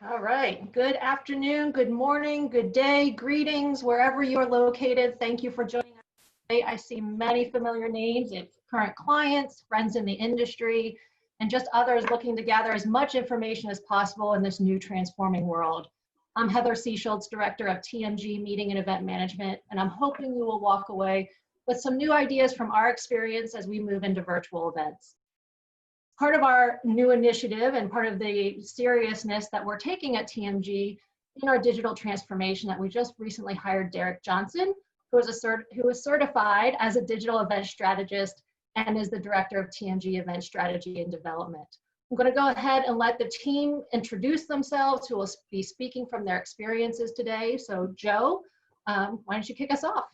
All right. Good afternoon, good morning, good day, greetings, wherever you're located. Thank you for joining us today. I see many familiar names of current clients, friends in the industry, and just others looking to gather as much information as possible in this new transforming world. I'm Heather Seaschultz, Director of TMG Meeting and Event Management, and I'm hoping you will walk away with some new ideas from our experience as we move into virtual events. Part of our new initiative and part of the seriousness that we're taking at TMG in our digital transformation that we just recently hired Derek Johnson, who is certified as a digital event strategist and is the director of TMG Event Strategy and Development. I'm going to go ahead and let the team introduce themselves, who will be speaking from their experiences today. So Joe, why don't you kick us off?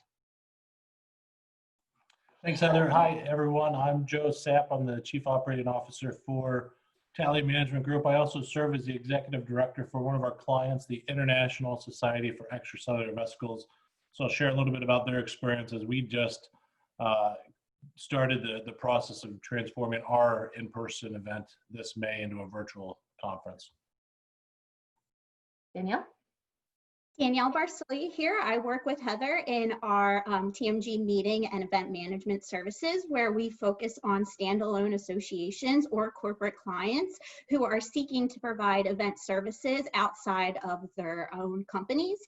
Thanks, Heather. Hi, everyone. I'm Joe Sapp. I'm the Chief Operating Officer for Tally Management Group. I also serve as the Executive Director for one of our clients, the International Society for Extracellular Vesicles. So I'll share a little bit about their experience as we just started the process of transforming our in-person event this May into a virtual conference. Danielle? Danielle Barsoli here. I work with Heather in our TMG meeting and event management services, where we focus on standalone associations or corporate clients who are seeking to provide event services outside of their own companies.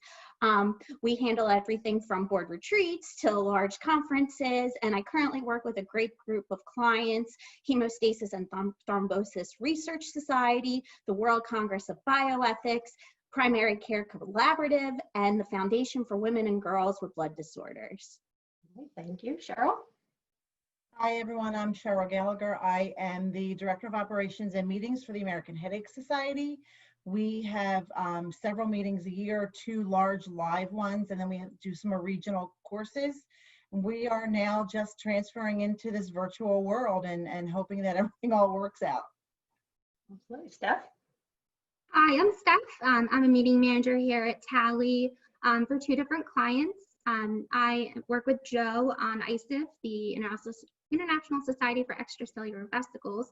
We handle everything from board retreats to large conferences, and I currently work with a great group of clients: Hemostasis and Thrombosis Research Society, the World Congress of Bioethics, Primary Care Collaborative, and the Foundation for Women and Girls with Blood Disorders. Thank you. Cheryl? Hi, everyone. I'm Cheryl Gallagher. I am the Director of Operations and Meetings for the American Headache Society. We have several meetings a year, 2 large live ones, and then we do some regional courses. We are now just transferring into this virtual world and hoping that everything all works out. Absolutely. Steph? Hi, I'm Steph. I'm a meeting manager here at Tally for 2 different clients. I work with Joe on ISIF, the International Society for Extracellular Vesicles,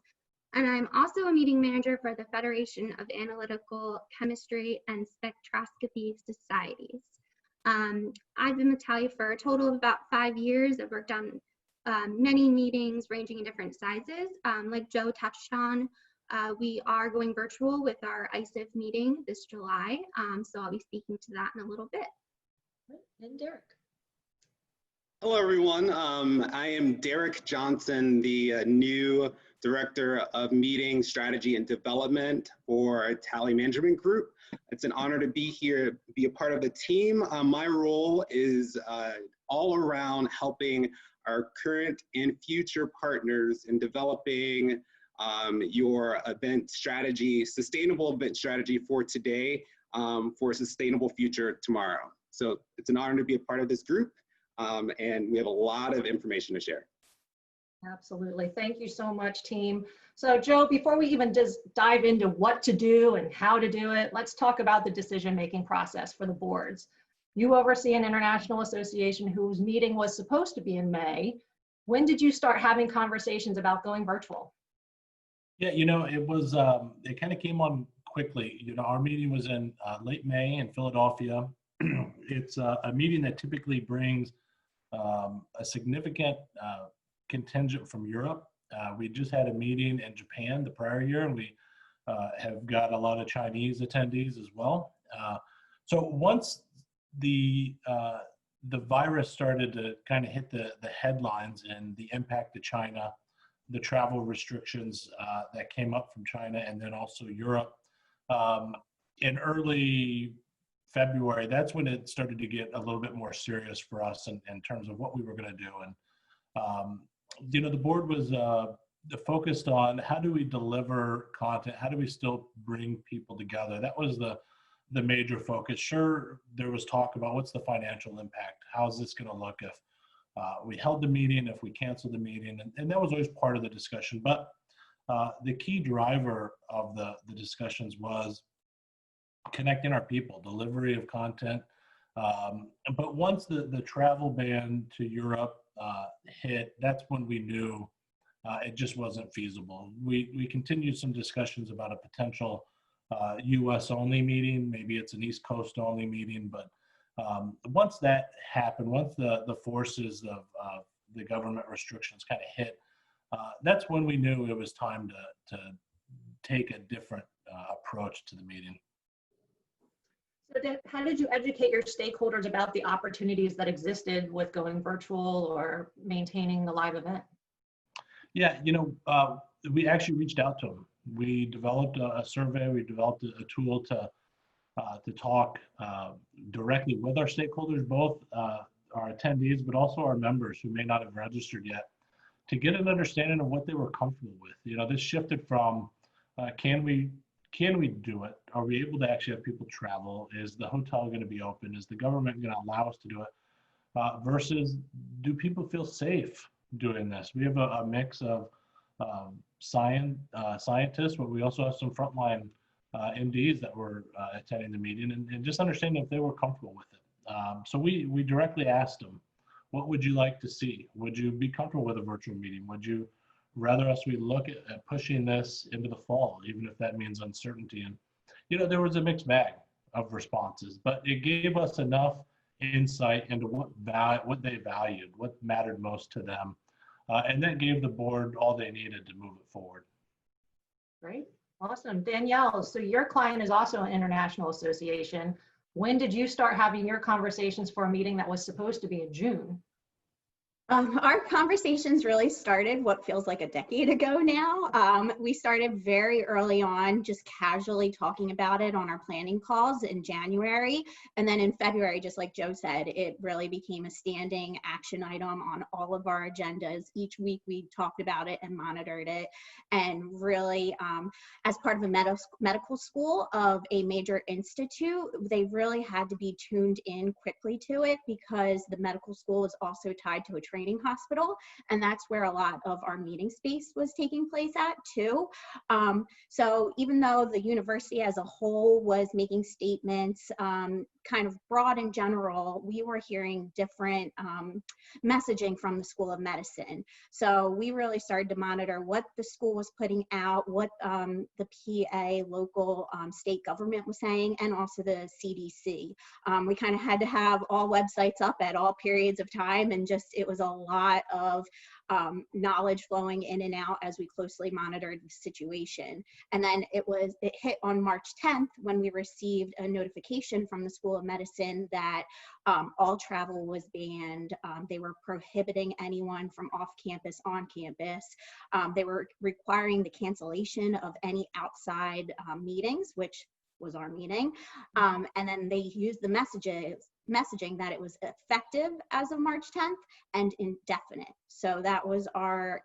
and I'm also a meeting manager for the Federation of Analytical Chemistry and Spectroscopy Societies. I've been with Tally for a total of about 5 years. I've worked on many meetings ranging in different sizes. Like Joe touched on, we are going virtual with our ISIF meeting this July, so I'll be speaking to that in a little bit. And Derek. Hello, everyone. I am Derek Johnson, the new Director of Meeting Strategy and Development for Tally Management Group. It's an honor to be here, be a part of the team. My role is all around helping our current and future partners in developing your event strategy, sustainable event strategy for today, for a sustainable future tomorrow. So it's an honor to be a part of this group, and we have a lot of information to share. Absolutely. Thank you so much, team. So Joe, before we even just dive into what to do and how to do it, let's talk about the decision-making process for the boards. You oversee an international association whose meeting was supposed to be in May. When did you start having conversations about going virtual? Yeah, it was, it kind of came on quickly. Our meeting was in late May in Philadelphia. It's a meeting that typically brings a significant contingent from Europe. We just had a meeting in Japan the prior year, and we have got a lot of Chinese attendees as well. So once the virus started to kind of hit the headlines and the impact to China, the travel restrictions that came up from China, and then also Europe, in early February, that's when it started to get a little bit more serious for us in terms of what we were going to do. And the board was focused on how do we deliver content, how do we still bring people together. That was the major focus. Sure, there was talk about what's the financial impact, how is this going to look if we held the meeting, if we canceled the meeting, and that was always part of the discussion. But the key driver of the discussions was connecting our people, delivery of content. But once the travel ban to Europe hit, that's when we knew it just wasn't feasible. We continued some discussions about a potential US only meeting, maybe it's an East Coast only meeting, but once that happened, once the forces of the government restrictions kind of hit, that's when we knew it was time to take a different approach to the meeting. So then how did you educate your stakeholders about the opportunities that existed with going virtual or maintaining the live event? Yeah, we actually reached out to them. We developed a survey. We developed a tool to talk directly with our stakeholders, both our attendees, but also our members who may not have registered yet, to get an understanding of what they were comfortable with. This shifted from can we do it? Are we able to actually have people travel? Is the hotel going to be open? Is the government going to allow us to do it? Versus, do people feel safe doing this? We have a mix of scientists, but we also have some frontline MDs that were attending the meeting, and just understanding if they were comfortable with it. So we directly asked them, what would you like to see? Would you be comfortable with a virtual meeting? Would you rather we look at pushing this into the fall, even if that means uncertainty? And there was a mixed bag of responses, but it gave us enough insight into what they valued, what mattered most to them, and that gave the board all they needed to move it forward. Great, awesome. Danielle, so your client is also an international association. When did you start having your conversations for a meeting that was supposed to be in June? Our conversations really started what feels like a decade ago now. We started very early on, just casually talking about it on our planning calls in January. And then in February, just like Joe said, it really became a standing action item on all of our agendas. Each week we talked about it and monitored it. And really, as part of a medical school of a major institute, they really had to be tuned in quickly to it, because the medical school is also tied to a training hospital, and that's where a lot of our meeting space was taking place at too. So even though the university as a whole was making statements kind of broad in general, we were hearing different messaging from the School of Medicine. So we really started to monitor what the school was putting out, what the PA local state government was saying, and also the CDC. We kind of had to have all websites up at all periods of time, and just it was a lot of knowledge flowing in and out as we closely monitored the situation. And then it hit on March 10th when we received a notification from the School of Medicine that all travel was banned. They were prohibiting anyone from off campus, on campus. They were requiring the cancellation of any outside meetings, which was our meeting. And then they used the messaging that it was effective as of March 10th and indefinite. So that was our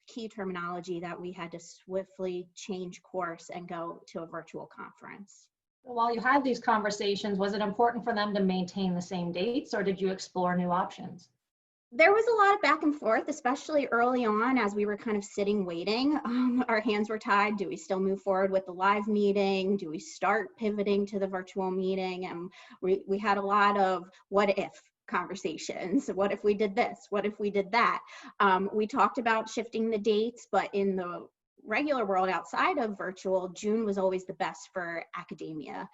key terminology that we had to swiftly change course and go to a virtual conference. While you had these conversations, was it important for them to maintain the same dates, or did you explore new options? There was a lot of back and forth, especially early on as we were kind of sitting waiting. Our hands were tied. Do we still move forward with the live meeting? Do we start pivoting to the virtual meeting? And we had a lot of what if conversations. What if we did this? What if we did that? We talked about shifting the dates, but in the regular world outside of virtual, June was always the best for academia.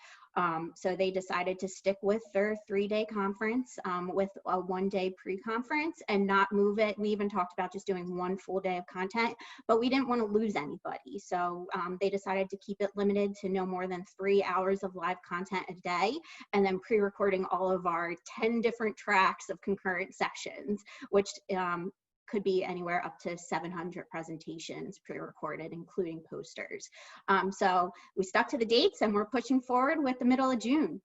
So they decided to stick with their 3-day conference with a 1-day pre-conference and not move it. We even talked about just doing 1 full day of content, but we didn't want to lose anybody. So they decided to keep it limited to no more than 3 hours of live content a day, and then pre-recording all of our 10 different tracks of concurrent sessions, which could be anywhere up to 700 presentations pre-recorded, including posters. So we stuck to the dates, and we're pushing forward with the middle of June.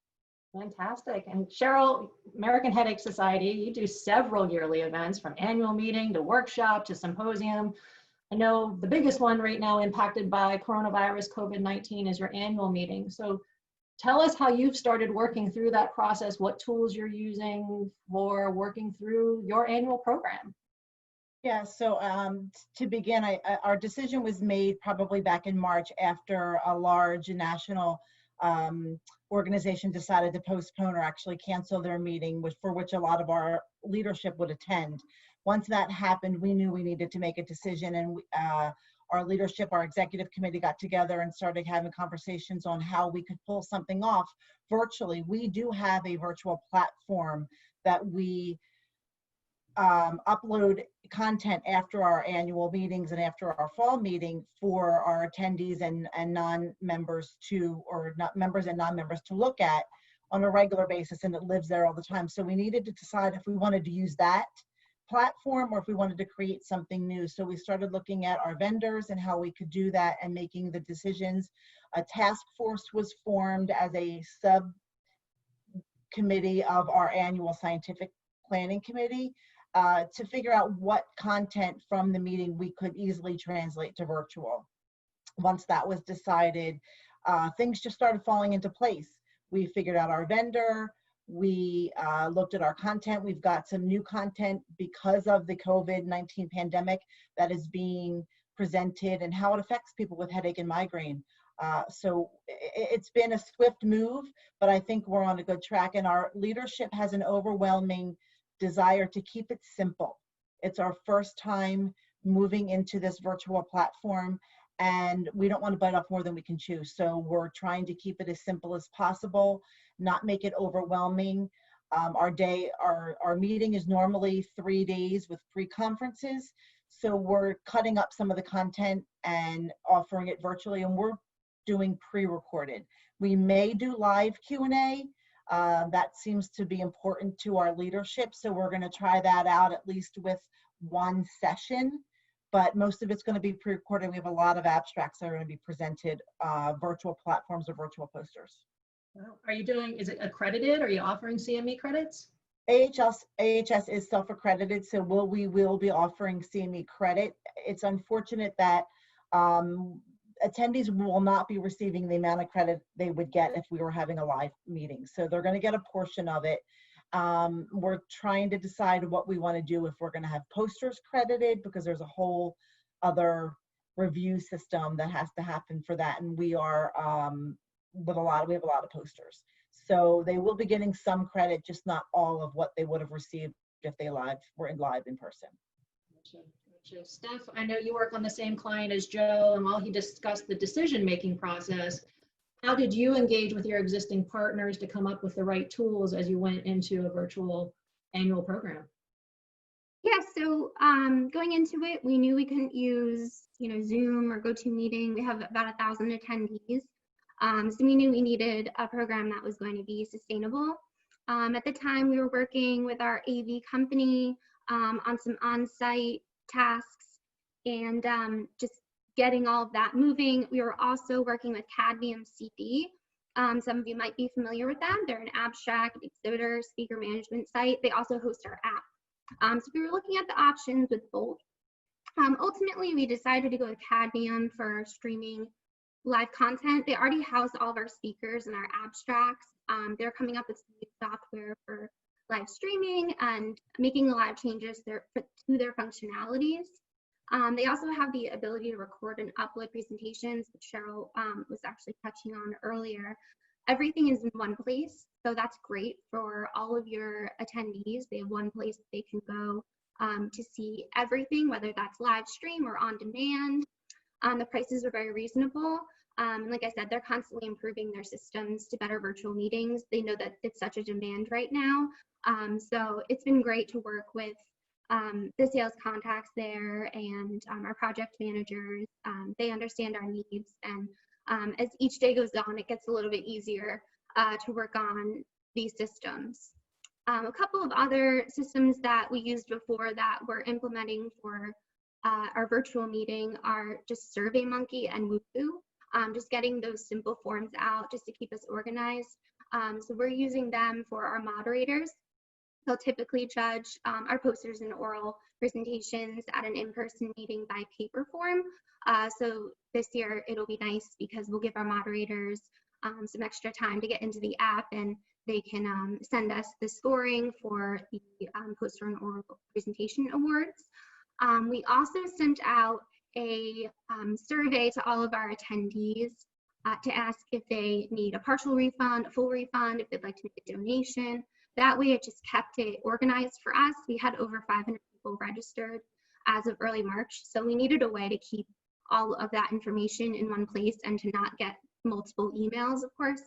Fantastic. And Cheryl, American Headache Society, you do several yearly events, from annual meeting to workshop to symposium. I know the biggest one right now impacted by coronavirus, COVID-19, is your annual meeting. So tell us how you've started working through that process, what tools you're using for working through your annual program. Yeah, so to begin, our decision was made probably back in March after a large national organization decided to postpone or actually cancel their meeting, for which a lot of our leadership would attend. Once that happened, we knew we needed to make a decision, and our leadership, our executive committee got together and started having conversations on how we could pull something off virtually. We do have a virtual platform that we upload content after our annual meetings and after our fall meeting for our attendees and non-members to, or not members and non-members to look at on a regular basis, and it lives there all the time. So we needed to decide if we wanted to use that platform or if we wanted to create something new. So we started looking at our vendors and how we could do that and making the decisions. A task force was formed as a subcommittee of our annual scientific planning committee to figure out what content from the meeting we could easily translate to virtual. Once that was decided, things just started falling into place. We figured out our vendor, we looked at our content. We've got some new content because of the COVID-19 pandemic that is being presented and how it affects people with headache and migraine. So it's been a swift move, but I think we're on a good track, and our leadership has an overwhelming desire to keep it simple. It's our first time moving into this virtual platform, and we don't want to bite off more than we can chew. So we're trying to keep it as simple as possible, not make it overwhelming. Our meeting is normally 3 days with pre-conferences. So we're cutting up some of the content and offering it virtually, and we're doing pre-recorded. We may do live Q&A. That seems to be important to our leadership. So we're going to try that out at least with one session, but most of it's going to be pre-recorded. We have a lot of abstracts that are going to be presented, virtual platforms or virtual posters. Are you doing, is it accredited? Are you offering CME credits? AHS is self-accredited, so we will be offering CME credit. It's unfortunate that attendees will not be receiving the amount of credit they would get if we were having a live meeting. So they're going to get a portion of it. We're trying to decide what we want to do, if we're going to have posters credited, because there's a whole other review system that has to happen for that. And we are, we have a lot of posters. So they will be getting some credit, just not all of what they would have received if they were live in person. Gotcha. Steph, I know you work on the same client as Joe, and while he discussed the decision-making process, how did you engage with your existing partners to come up with the right tools as you went into a virtual annual program? Yeah, so going into it, we knew we couldn't use, Zoom or GoToMeeting. We have about 1,000 attendees. So we knew we needed a program that was going to be sustainable. At the time, we were working with our AV company on some on-site tasks and just getting all of that moving. We were also working with Cadmium CD. Some of you might be familiar with them. They're an abstract exhibitor speaker management site. They also host our app. So we were looking at the options with both. Ultimately, we decided to go with Cadmium for streaming live content. They already house all of our speakers and our abstracts. They're coming up with some new software for live streaming and making the live changes to their functionalities. They also have the ability to record and upload presentations, which Cheryl was actually touching on earlier. Everything is in one place, so that's great for all of your attendees. They have one place they can go to see everything, whether that's live stream or on demand. The prices are very reasonable. Like I said, they're constantly improving their systems to better virtual meetings. They know that it's such a demand right now. So it's been great to work with the sales contacts there and our project managers. They understand our needs, and as each day goes on, it gets a little bit easier to work on these systems. A couple of other systems that we used before that we're implementing for our virtual meeting are just SurveyMonkey and Woohoo, just getting those simple forms out just to keep us organized. So we're using them for our moderators. They'll typically judge our posters and oral presentations at an in-person meeting by paper form. So this year it'll be nice because we'll give our moderators some extra time to get into the app, and they can send us the scoring for the poster and oral presentation awards. We also sent out a survey to all of our attendees to ask if they need a partial refund, a full refund, if they'd like to make a donation. That way it just kept it organized for us. We had over 500 people registered as of early March, so we needed a way to keep all of that information in one place and to not get multiple emails, of course.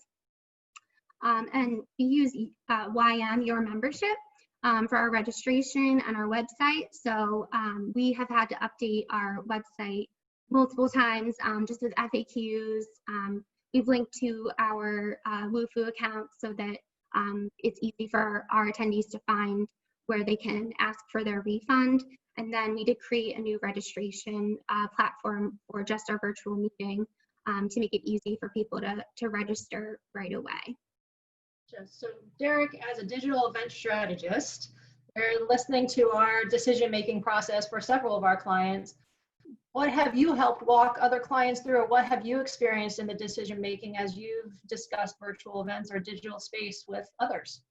And we use YM, Your Membership, for our registration and our website. So we have had to update our website multiple times just with FAQs. We've linked to our WUFU account so that it's easy for our attendees to find where they can ask for their refund. And then we did create a new registration platform for just our virtual meeting to make it easy for people to register right away. So Derek, as a digital event strategist, we're listening to our decision-making process for several of our clients. What have you helped walk other clients through, or what have you experienced in the decision-making as you've discussed virtual events or digital space with others?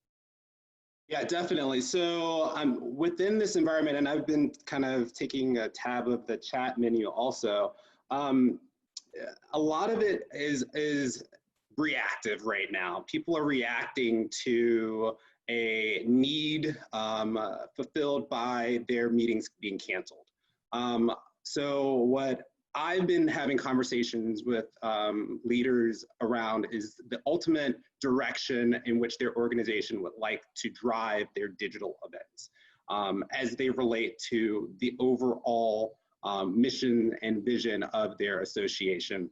Yeah, definitely. So within this environment, and I've been kind of taking a tab of the chat menu also, a lot of it is reactive right now. People are reacting to a need fulfilled by their meetings being canceled. So what I've been having conversations with leaders around is the ultimate direction in which their organization would like to drive their digital events as they relate to the overall mission and vision of their association.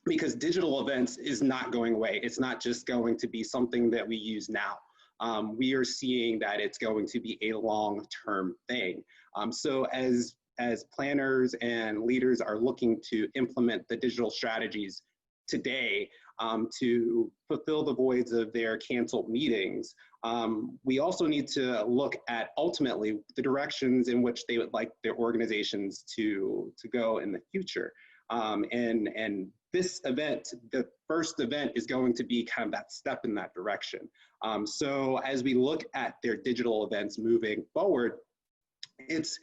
Because digital events is not going away. It's not just going to be something that we use now. We are seeing that it's going to be a long-term thing. So as planners and leaders are looking to implement the digital strategies today to fulfill the voids of their canceled meetings, we also need to look at ultimately the directions in which they would like their organizations to go in the future. And this event, the first event, is going to be kind of that step in that direction. So as we look at their digital events moving forward, it's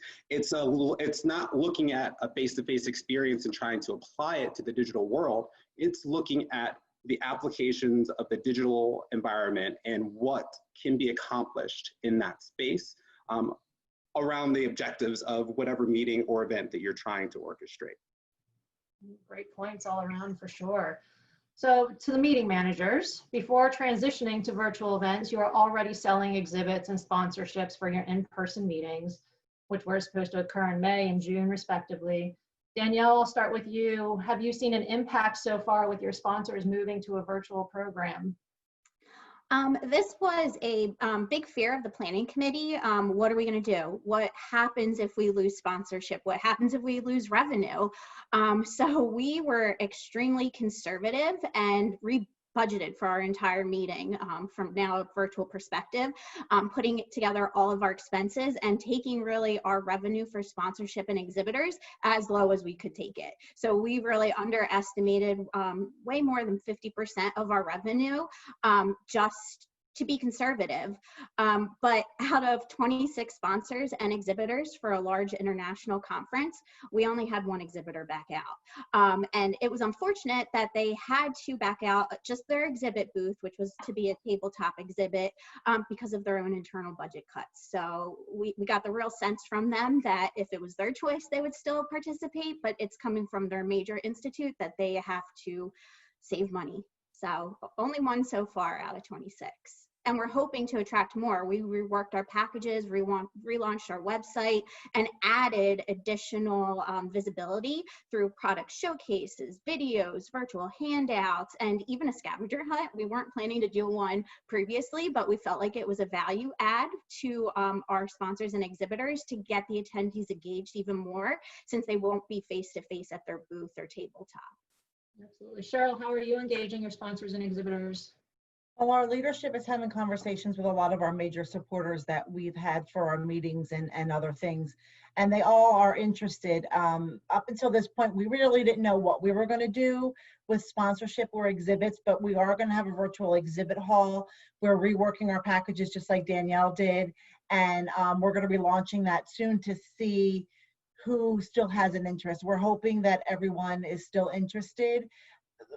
not looking at a face-to-face experience and trying to apply it to the digital world. It's looking at the applications of the digital environment and what can be accomplished in that space around the objectives of whatever meeting or event that you're trying to orchestrate. Great points all around for sure. So to the meeting managers, before transitioning to virtual events, you are already selling exhibits and sponsorships for your in-person meetings, which were supposed to occur in May and June respectively. Danielle, I'll start with you. Have you seen an impact so far with your sponsors moving to a virtual program? This was a big fear of the planning committee. What are we going to do? What happens if we lose sponsorship? What happens if we lose revenue? So we were extremely conservative and budgeted for our entire meeting from now a virtual perspective, putting together all of our expenses and taking really our revenue for sponsorship and exhibitors as low as we could take it. So we really underestimated way more than 50% of our revenue just to be conservative. But out of 26 sponsors and exhibitors for a large international conference, we only had one exhibitor back out. And it was unfortunate that they had to back out just their exhibit booth, which was to be a tabletop exhibit, because of their own internal budget cuts. So we got the real sense from them that if it was their choice, they would still participate, but it's coming from their major institute that they have to save money. So only one so far out of 26. And we're hoping to attract more. We reworked our packages, relaunched our website, and added additional visibility through product showcases, videos, virtual handouts, and even a scavenger hunt. We weren't planning to do one previously, but we felt like it was a value add to our sponsors and exhibitors to get the attendees engaged even more, since they won't be face-to-face at their booth or tabletop. Absolutely. Cheryl, how are you engaging your sponsors and exhibitors? Well, our leadership is having conversations with a lot of our major supporters that we've had for our meetings and other things. And they all are interested. Up until this point, we really didn't know what we were going to do with sponsorship or exhibits, but we are going to have a virtual exhibit hall. We're reworking our packages just like Danielle did. And we're going to be launching that soon to see who still has an interest. We're hoping that everyone is still interested.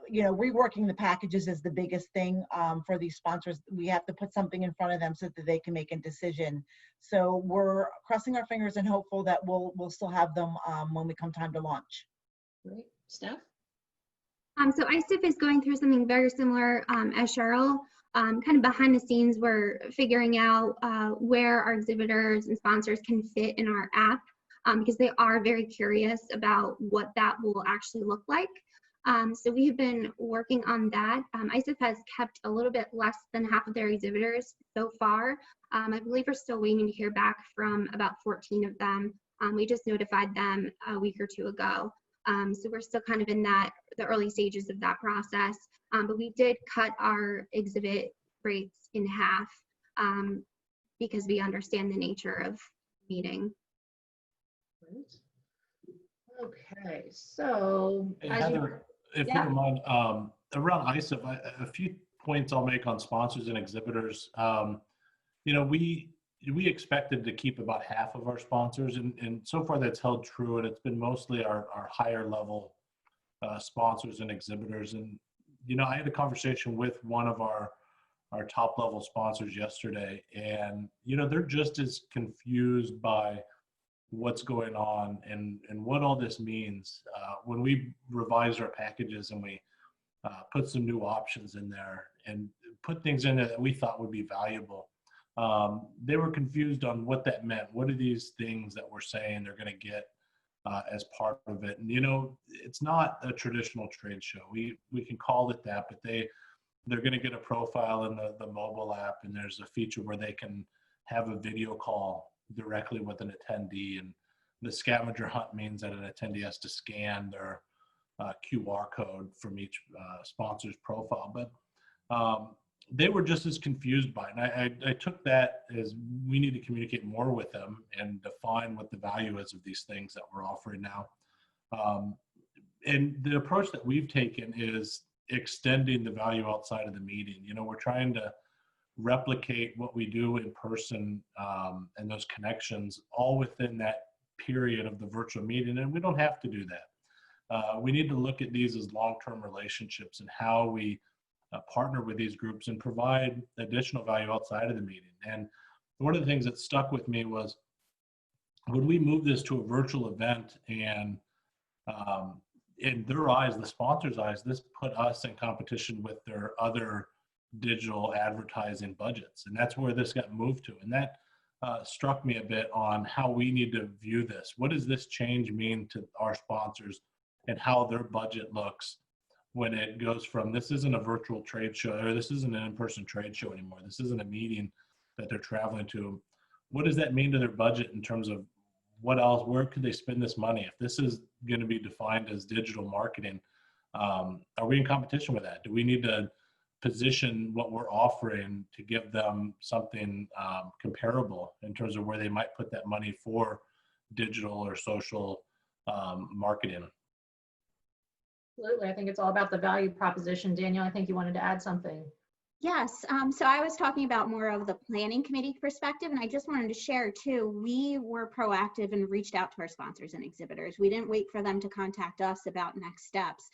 You know, reworking the packages is the biggest thing for these sponsors. We have to put something in front of them so that they can make a decision. So we're crossing our fingers and hopeful that we'll still have them when we come time to launch. Great. Steph? So ISIF is going through something very similar as Cheryl. Kind of behind the scenes, we're figuring out where our exhibitors and sponsors can fit in our app because they are very curious about what that will actually look like. So we have been working on that. ISIF has kept a little bit less than half of their exhibitors so far. I believe we're still waiting to hear back from about 14 of them. We just notified them a week or two ago. So we're still kind of in the early stages of that process. But we did cut our exhibit rates in half because we understand the nature of meeting. Okay, so Hey, as you, Heather, if you yeah. don't mind, around ISIF, a few points I'll make on sponsors and exhibitors. You know, we expected to keep about half of our sponsors, and so far that's held true, and it's been mostly our higher level sponsors and exhibitors. And, you know, I had a conversation with one of our top level sponsors yesterday, and, you know, they're just as confused by what's going on and what all this means. When we revised our packages and we put some new options in there and put things in there that we thought would be valuable, they were confused on what that meant. What are these things that we're saying they're going to get as part of it? And, you know, it's not a traditional trade show. We can call it that, but they're going to get a profile in the mobile app, and there's a feature where they can have a video call directly with an attendee. And the scavenger hunt means that an attendee has to scan their QR code from each sponsor's profile. But they were just as confused by it. And I took that as we need to communicate more with them and define what the value is of these things that we're offering now. And the approach that we've taken is extending the value outside of the meeting. You know, we're trying to replicate what we do in person and those connections all within that period of the virtual meeting. And we don't have to do that. We need to look at these as long-term relationships and how we partner with these groups and provide additional value outside of the meeting. And one of the things that stuck with me was when we moved this to a virtual event, and in their eyes, the sponsors' eyes, this put us in competition with their other digital advertising budgets. And that's where this got moved to. And that struck me a bit on how we need to view this. What does this change mean to our sponsors and how their budget looks when it goes from, this isn't a virtual trade show, or this isn't an in-person trade show anymore, this isn't a meeting that they're traveling to. What does that mean to their budget in terms of what else, where could they spend this money? If this is going to be defined as digital marketing, are we in competition with that? Do we need to position what we're offering to give them something comparable in terms of where they might put that money for digital or social marketing? Absolutely. I think it's all about the value proposition. Daniel, I think you wanted to add something. Yes, so I was talking about more of the planning committee perspective, and I just wanted to share too, we were proactive and reached out to our sponsors and exhibitors. We didn't wait for them to contact us about next steps.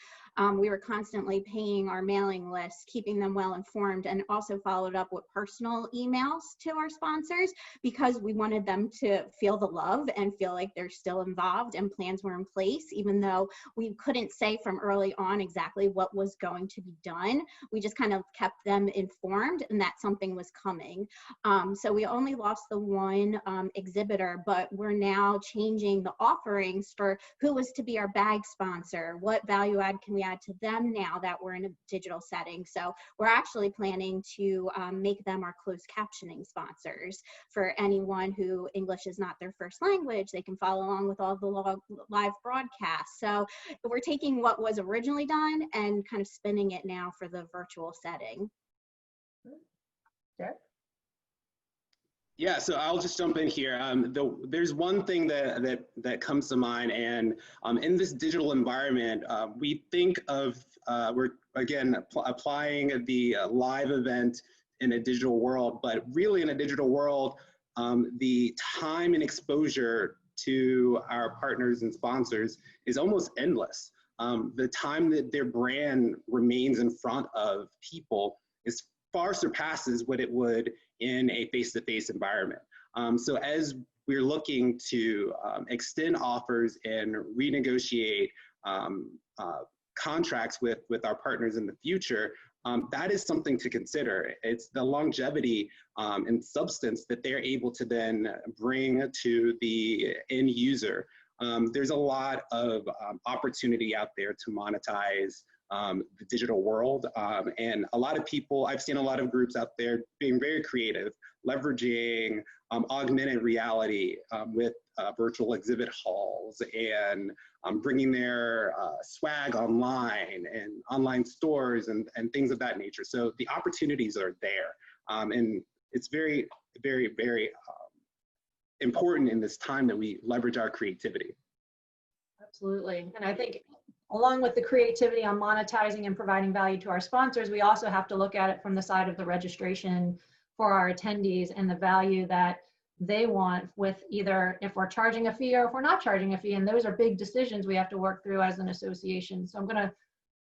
We were constantly paying our mailing list, keeping them well informed, and also followed up with personal emails to our sponsors because we wanted them to feel the love and feel like they're still involved and plans were in place, even though we couldn't say from early on exactly what was going to be done. We just kind of kept them informed and that something was coming. So we only lost the one exhibitor, but we're now changing the offerings for who was to be our bag sponsor, what value add can we add to them now that we're in a digital setting. So we're actually planning to make them our closed captioning sponsors for anyone who English is not their first language. They can follow along with all the live broadcasts. So we're taking what was originally done and kind of spinning it now for the virtual setting. Derek? Yeah, so I'll just jump in here. There's one thing that comes to mind, and in this digital environment, we think of, we're again applying the live event in a digital world, but really in a digital world, the time and exposure to our partners and sponsors is almost endless. The time that their brand remains in front of people is far surpasses what it would in a face-to-face environment. So as we're looking to extend offers and renegotiate contracts with our partners in the future, that is something to consider. It's the longevity and substance that they're able to then bring to the end user. There's a lot of opportunity out there to monetize the digital world. And a lot of people, I've seen a lot of groups out there being very creative, leveraging augmented reality with virtual exhibit halls and bringing their swag online and online stores and things of that nature. So the opportunities are there. And it's very, very, very important in this time that we leverage our creativity. Absolutely. And I think along with the creativity on monetizing and providing value to our sponsors, we also have to look at it from the side of the registration for our attendees and the value that they want with either if we're charging a fee or if we're not charging a fee. And those are big decisions we have to work through as an association. So I'm going to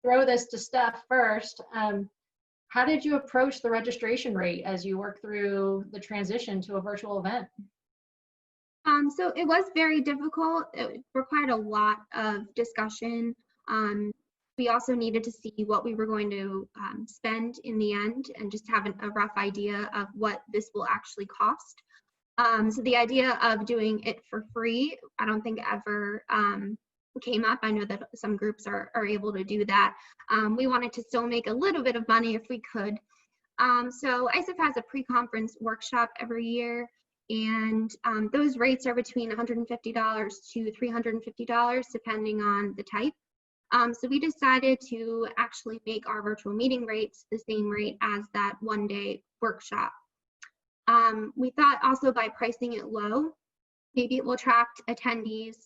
throw this to Steph first. How did you approach the registration rate as you work through the transition to a virtual event? So it was very difficult. It required a lot of discussion. We also needed to see what we were going to spend in the end and just have a rough idea of what this will actually cost. So the idea of doing it for free, I don't think ever came up. I know that some groups are able to do that. We wanted to still make a little bit of money if we could. So ISIF has a pre-conference workshop every year, and those rates are between $150 to $350 depending on the type. So we decided to actually make our virtual meeting rates the same rate as that one-day workshop. We thought also by pricing it low, maybe it will attract attendees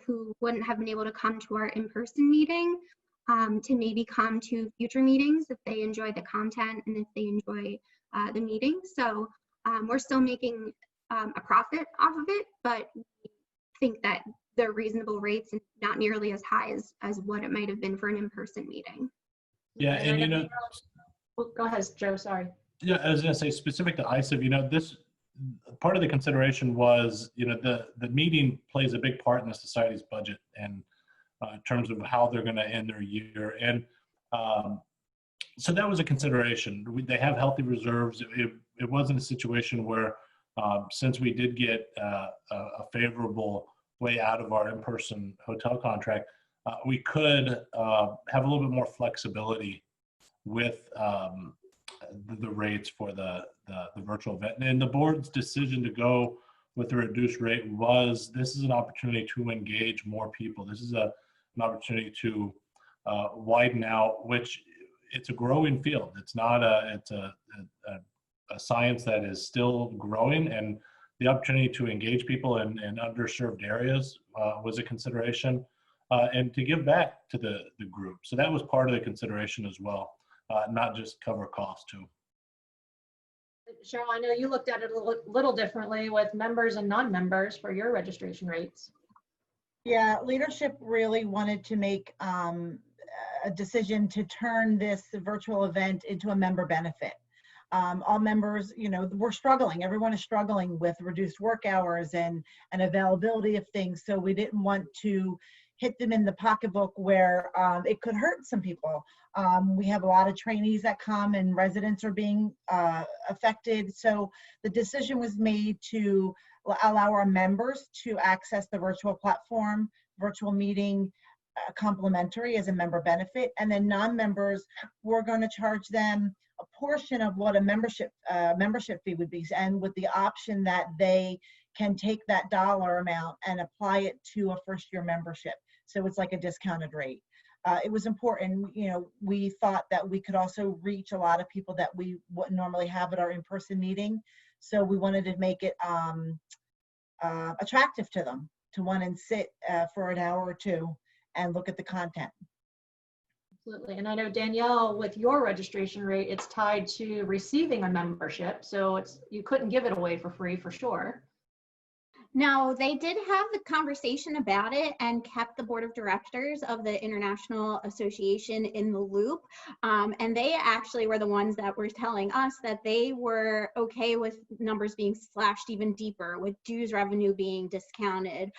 who wouldn't have been able to come to our in-person meeting to maybe come to future meetings if they enjoy the content and if they enjoy the meeting. So we're still making a profit off of it, but we think that they're reasonable rates and not nearly as high as what it might have been for an in-person meeting. Yeah, and you know, Go ahead, Joe, sorry. yeah, I was going to say specific to ISIF, you know, this part of the consideration was, you know, the meeting plays a big part in the society's budget and in terms of how they're going to end their year. And so that was a consideration. They have healthy reserves. It wasn't a situation where since we did get a favorable way out of our in-person hotel contract, we could have a little bit more flexibility with the rates for the virtual event. And the board's decision to go with a reduced rate was, this is an opportunity to engage more people. This is an opportunity to widen out, which it's a growing field. It's not it's a science that is still growing, and the opportunity to engage people in underserved areas was a consideration, and to give back to the group. So that was part of the consideration as well, not just cover costs too. Cheryl, I know you looked at it a little differently with members and non-members for your registration rates. Yeah, leadership really wanted to make a decision to turn this virtual event into a member benefit. All members, you know, we're struggling. Everyone is struggling with reduced work hours and availability of things. So we didn't want to hit them in the pocketbook where it could hurt some people. We have a lot of trainees that come and residents are being affected. So the decision was made to allow our members to access the virtual platform, virtual meeting, complimentary as a member benefit. And then non-members, we're going to charge them a portion of what a membership fee would be, and with the option that they can take that dollar amount and apply it to a first-year membership. So it's like a discounted rate. It was important, you know, we thought that we could also reach a lot of people that we wouldn't normally have at our in-person meeting. So we wanted to make it attractive to them to want and sit for an hour or two and look at the content. Absolutely. And I know, Danielle, with your registration rate, it's tied to receiving a membership. So you couldn't give it away for free, for sure. No, they did have the conversation about it and kept the board of directors of the International Association in the loop. And they actually were the ones that were telling us that they were okay with numbers being slashed even deeper, with dues revenue being discounted.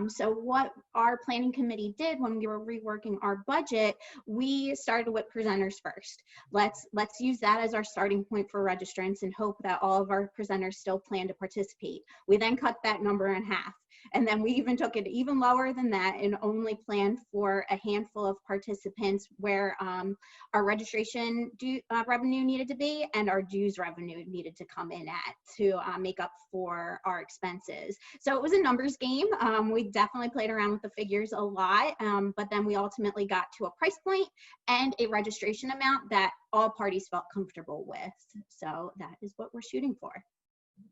So what our planning committee did when we were reworking our budget, we started with presenters first. Let's use that as our starting point for registrants and hope that all of our presenters still plan to participate. We then cut that number in half. And then we even took it even lower than that and only planned for a handful of participants where our registration revenue needed to be and our dues revenue needed to come in at to make up for our expenses. So it was a numbers game. We definitely played around with the figures a lot, but then we ultimately got to a price point and a registration amount that all parties felt comfortable with. So that is what we're shooting for.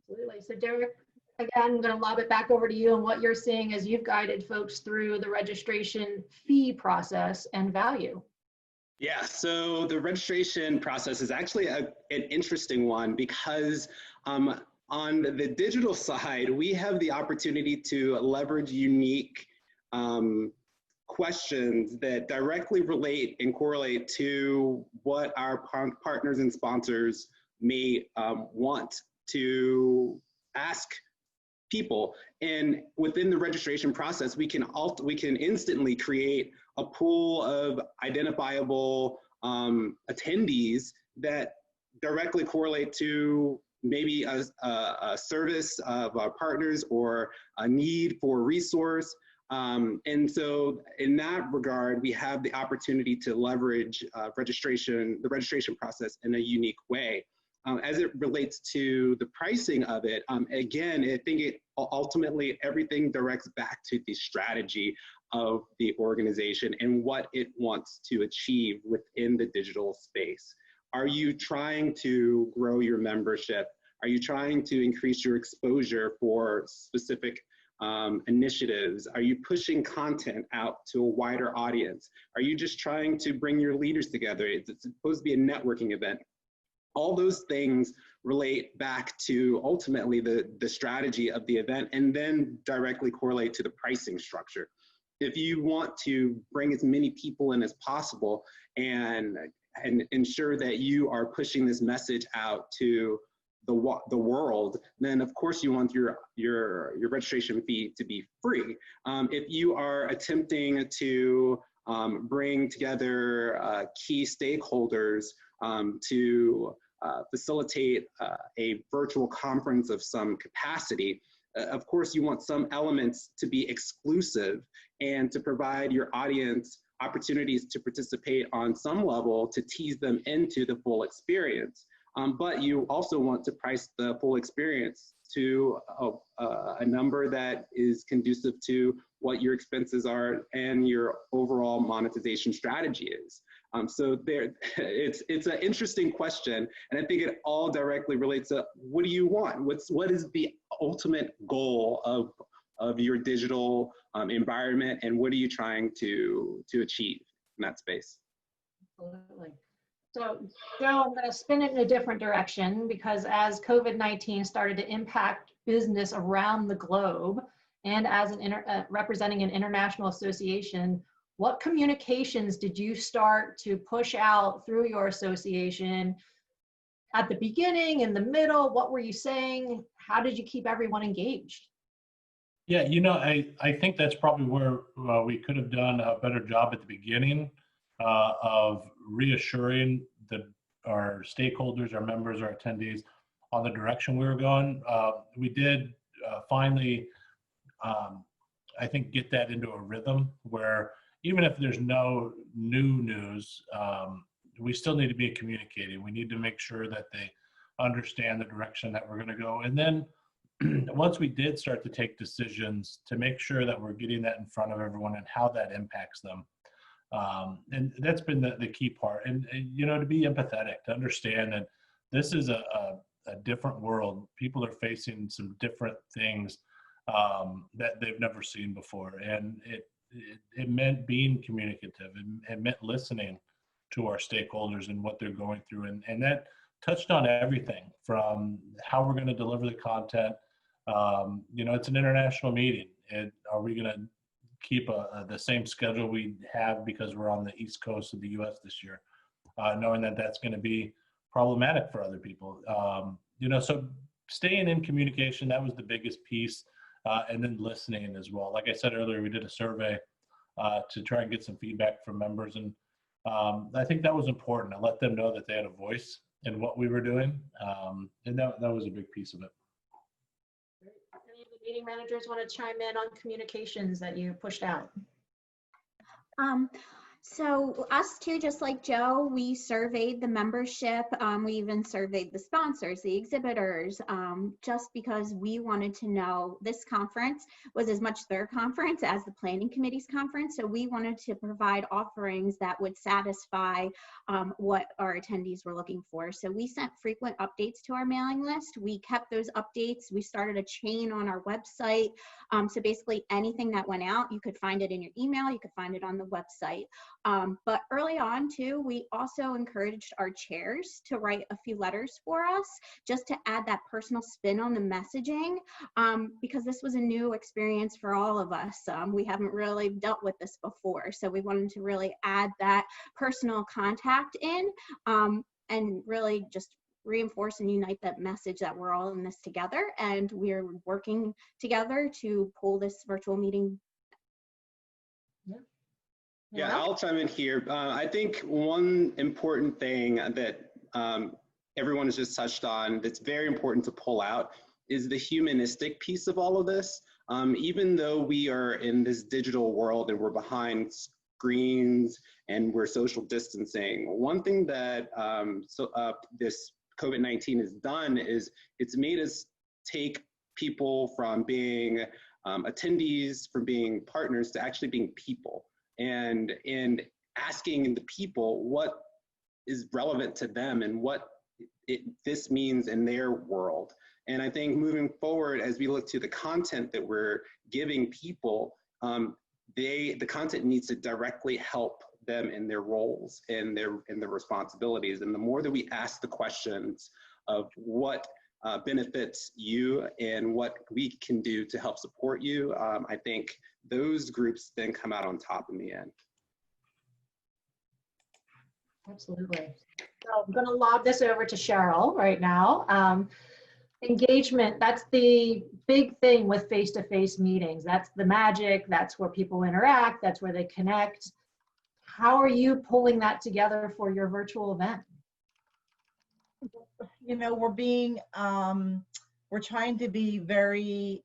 Absolutely. So Derek, again, I'm going to lob it back over to you and what you're seeing as you've guided folks through the registration fee process and value. Yeah, so the registration process is actually an interesting one because on the digital side, we have the opportunity to leverage unique questions that directly relate and correlate to what our partners and sponsors may want to ask people. And within the registration process, we can instantly create a pool of identifiable attendees that directly correlate to maybe a service of our partners or a need for a resource. And so in that regard, we have the opportunity to leverage the registration process in a unique way. As it relates to the pricing of it, again, I think it ultimately everything directs back to the strategy of the organization and what it wants to achieve within the digital space. Are you trying to grow your membership? Are you trying to increase your exposure for specific initiatives? Are you pushing content out to a wider audience? Are you just trying to bring your leaders together? It's supposed to be a networking event. All those things relate back to ultimately the strategy of the event and then directly correlate to the pricing structure. If you want to bring as many people in as possible and ensure that you are pushing this message out to the world, then of course you want your registration fee to be free. If you are attempting to bring together key stakeholders to facilitate a virtual conference of some capacity, of course you want some elements to be exclusive and to provide your audience opportunities to participate on some level to tease them into the full experience. But you also want to price the full experience to a number that is conducive to what your expenses are and your overall monetization strategy is. So it's an interesting question, and I think it all directly relates to what do you want? What is the ultimate goal of your digital environment, and what are you trying to achieve in that space? Absolutely. So, Joe, I'm going to spin it in a different direction because as COVID-19 started to impact business around the globe, and as representing an international association, what communications did you start to push out through your association at the beginning, in the middle? What were you saying? How did you keep everyone engaged? Yeah, you know, I think that's probably where we could have done a better job at the beginning of reassuring our stakeholders, our members, our attendees on the direction we were going. We did finally, I think, get that into a rhythm where even if there's no new news, we still need to be communicating. We need to make sure that they understand the direction that we're going to go. And then once we did start to take decisions, to make sure that we're getting that in front of everyone and how that impacts them. And that's been the key part. And, you know, to be empathetic, to understand that this is a different world. People are facing some different things that they've never seen before. And it meant being communicative. It meant listening to our stakeholders and what they're going through. And that touched on everything from how we're going to deliver the content. You know, it's an international meeting. And are we going to keep the same schedule we have because we're on the East Coast of the US this year, knowing that that's going to be problematic for other people. You know, so staying in communication, that was the biggest piece. and then listening as well. Like I said earlier, we did a survey to try and get some feedback from members, and I think that was important. I let them know that they had a voice in what we were doing, and that was a big piece of it. Any of the meeting managers want to chime in on communications that you pushed out? So us too, just like Joe, we surveyed the membership. We even surveyed the sponsors, the exhibitors, just because we wanted to know this conference was as much their conference as the planning committee's conference. So we wanted to provide offerings that would satisfy what our attendees were looking for. So we sent frequent updates to our mailing list. We kept those updates. We started a chain on our website. So basically anything that went out, you could find it in your email, you could find it on the website. But early on too, we also encouraged our chairs to write a few letters for us just to add that personal spin on the messaging, because this was a new experience for all of us. We haven't really dealt with this before. So we wanted to really add that personal contact in and really just reinforce and unite that message that we're all in this together and we're working together to pull this virtual meeting. Yeah, I'll chime in here. I think one important thing that everyone has just touched on that's very important to pull out is the humanistic piece of all of this. Even though we are in this digital world and we're behind screens and we're social distancing, one thing that this COVID-19 has done is it's made us take people from being attendees, from being partners, to actually being people. And asking the people what is relevant to them and what this means in their world. And I think moving forward, as we look to the content that we're giving people, the content needs to directly help them in their roles and their responsibilities. And the more that we ask the questions of what benefits you and what we can do to help support you, I think those groups then come out on top in the end. Absolutely. So I'm going to lob this over to Cheryl right now. Engagement, that's the big thing with face-to-face meetings. That's the magic. That's where people interact. That's where they connect. How are you pulling that together for your virtual event? You know, we're trying to be very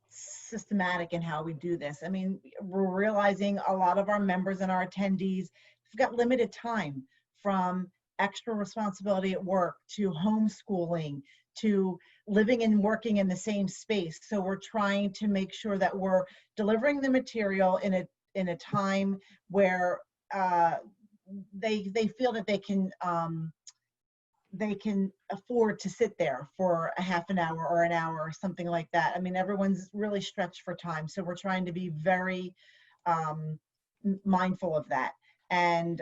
systematic in how we do this. I mean, we're realizing a lot of our members and our attendees have got limited time, from extra responsibility at work to homeschooling to living and working in the same space. So we're trying to make sure that we're delivering the material in a time where they feel that they can afford to sit there for a half an hour or an hour or something like that. I mean, everyone's really stretched for time. So we're trying to be very mindful of that and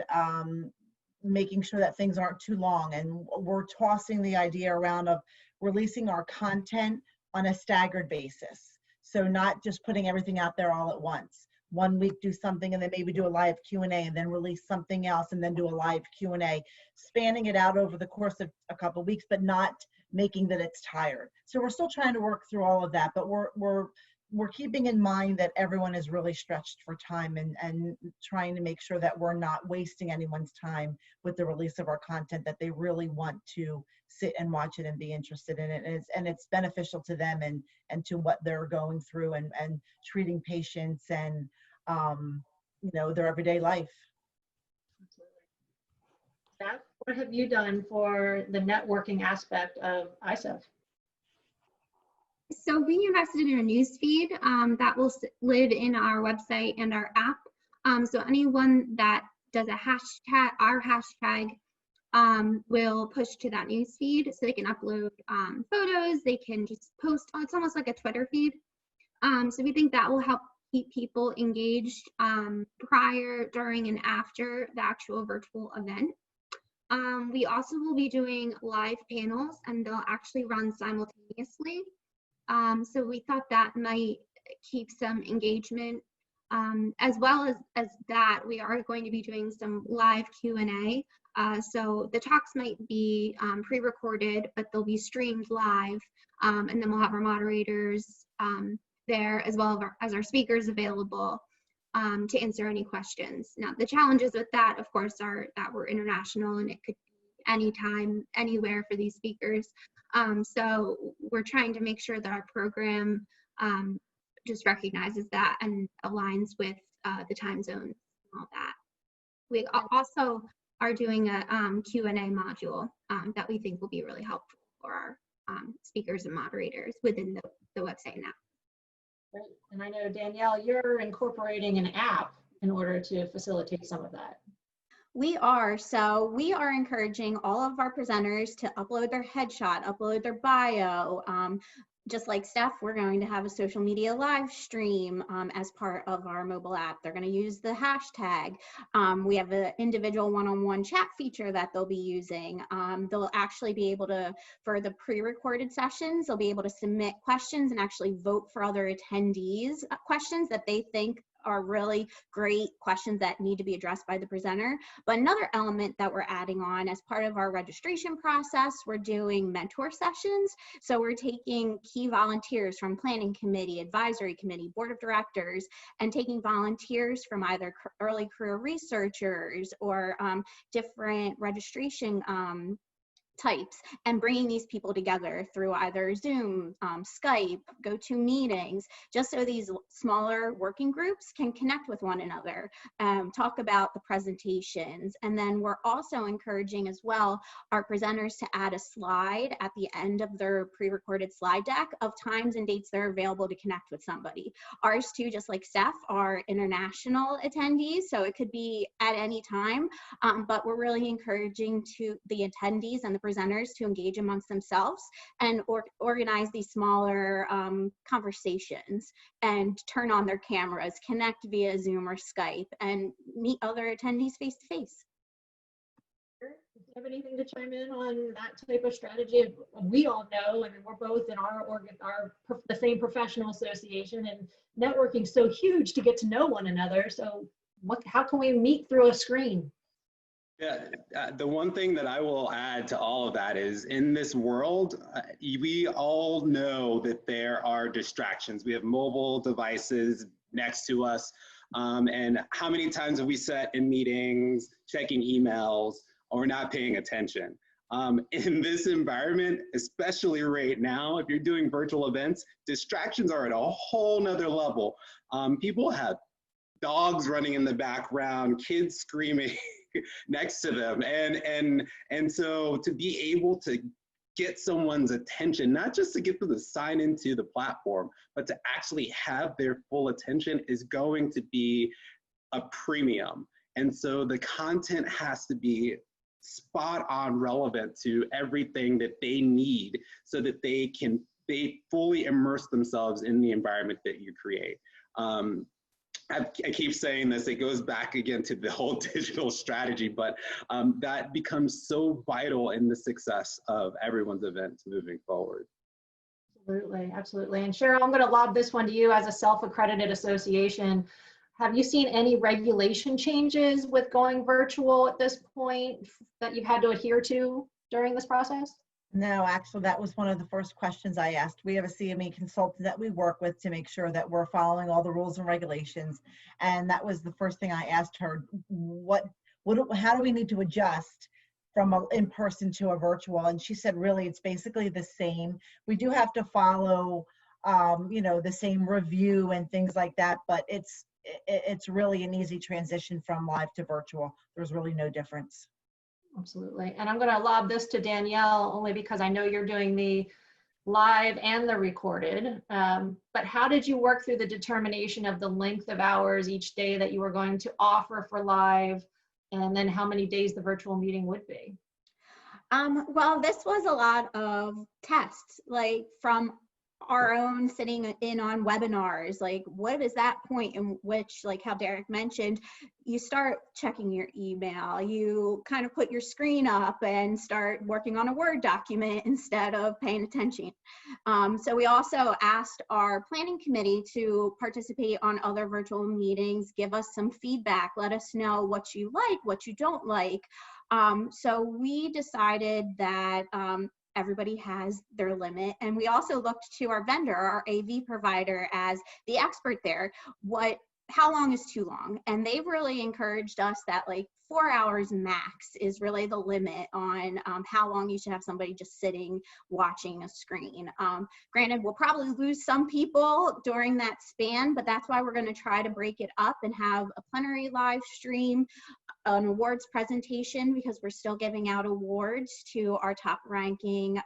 making sure that things aren't too long. And we're tossing the idea around of releasing our content on a staggered basis. So not just putting everything out there all at once. One week do something and then maybe do a live Q&A and then release something else and then do a live Q&A, spanning it out over the course of a couple of weeks, but not making that it's tired. So we're still trying to work through all of that, but we're keeping in mind that everyone is really stretched for time and trying to make sure that we're not wasting anyone's time with the release of our content, that they really want to sit and watch it and be interested in it. And it's beneficial to them and to what they're going through and treating patients and, you know, their everyday life. Steph, what have you done for the networking aspect of ISEF? So we invested in a news feed that will live in our website and our app. So anyone that does a hashtag, our hashtag, will push to that news feed, so they can upload photos. They can just post. It's almost like a Twitter feed. So we think that will help keep people engaged prior, during, and after the actual virtual event. We also will be doing live panels, and they'll actually run simultaneously. So we thought that might keep some engagement As well as that, we are going to be doing some live Q&A. So the talks might be pre-recorded, but they'll be streamed live. And then we'll have our moderators there, as well as our speakers available to answer any questions. Now, the challenges with that, of course, are that we're international and it could be anytime, anywhere for these speakers. So we're trying to make sure that our program just recognizes that and aligns with the time zones and all that. We also are doing a Q&A module that we think will be really helpful for our speakers and moderators within the website now. Great. And I know, Danielle, you're incorporating an app in order to facilitate some of that. We are. So we are encouraging all of our presenters to upload their headshot, upload their bio. Just like Steph, we're going to have a social media live stream as part of our mobile app. They're going to use the hashtag. We have an individual one-on-one chat feature that they'll be using. They'll actually be able to, for the pre-recorded sessions, they'll be able to submit questions and actually vote for other attendees questions that they think are really great questions that need to be addressed by the presenter. But another element that we're adding on as part of our registration process, we're doing mentor sessions. So we're taking key volunteers from planning committee, advisory committee, board of directors, and taking volunteers from either early career researchers or different registration types, and bringing these people together through either Zoom, Skype, GoToMeetings, just so these smaller working groups can connect with one another, talk about the presentations. And then we're also encouraging as well our presenters to add a slide at the end of their pre-recorded slide deck of times and dates they're available to connect with somebody. Ours too, just like Steph, are international attendees, so it could be at any time, but we're really encouraging the attendees and the presenters to engage amongst themselves and organize these smaller conversations and turn on their cameras, connect via Zoom or Skype, and meet other attendees face to face. Do you have anything to chime in on that type of strategy? We all know, and we're both in the same professional association, and networking's so huge to get to know one another. So how can we meet through a screen? Yeah, the one thing that I will add to all of that is in this world, we all know that there are distractions. We have mobile devices next to us. And how many times have we sat in meetings, checking emails, or not paying attention? In this environment, especially right now, if you're doing virtual events, distractions are at a whole nother level. People have dogs running in the background, kids screaming next to them. And so to be able to get someone's attention, not just to get them to sign into the platform, but to actually have their full attention is going to be a premium. And so the content has to be spot on relevant to everything that they need so that they fully immerse themselves in the environment that you create. I keep saying this, it goes back again to the whole digital strategy, but that becomes so vital in the success of everyone's events moving forward. Absolutely, absolutely. And Cheryl, I'm going to lob this one to you as a self-accredited association. Have you seen any regulation changes with going virtual at this point that you've had to adhere to during this process? No, actually, that was one of the first questions I asked. We have a CME consultant that we work with to make sure that we're following all the rules and regulations. And that was the first thing I asked her, how do we need to adjust from an in-person to a virtual? And she said, really, it's basically the same. We do have to follow, the same review and things like that, but it's really an easy transition from live to virtual. There's really no difference. Absolutely. And I'm going to lob this to Danielle only because I know you're doing the live and the recorded. But how did you work through the determination of the length of hours each day that you were going to offer for live, and then how many days the virtual meeting would be? Well, this was a lot of tests, like from our own sitting in on webinars, like what is that point in which, like how Derek mentioned, you start checking your email, you kind of put your screen up and start working on a Word document instead of paying attention. So we also asked our planning committee to participate on other virtual meetings, give us some feedback, let us know what you like, what you don't like. So we decided that everybody has their limit. And we also looked to our vendor, our AV provider, as the expert there. How long is too long? And they've really encouraged us that like 4 hours max is really the limit on how long you should have somebody just sitting watching a screen. Granted, we'll probably lose some people during that span, but that's why we're going to try to break it up and have a plenary live stream, an awards presentation, because we're still giving out awards to our top ranking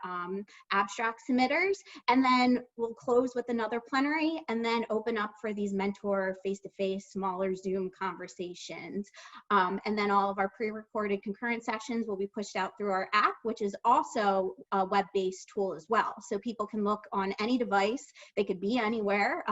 abstract submitters. And then we'll close with another plenary and then open up for these mentor face-to-face smaller Zoom conversations. And then all of our pre-recorded concurrent sessions will be pushed out through our app, which is also a web-based tool as well. So people can look on any device. They could be anywhere.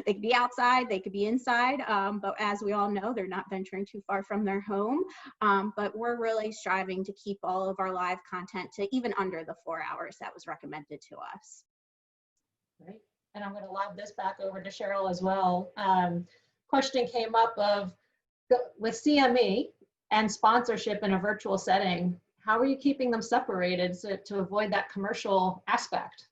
They could be outside, they could be inside. But as we all know, they're not venturing too far from their home. But we're really striving to keep all of our live content to even under the 4 hours that was recommended to us. Great. And I'm going to lob this back over to Cheryl as well. Question came up of, with CME and sponsorship in a virtual setting, how are you keeping them separated to avoid that commercial aspect?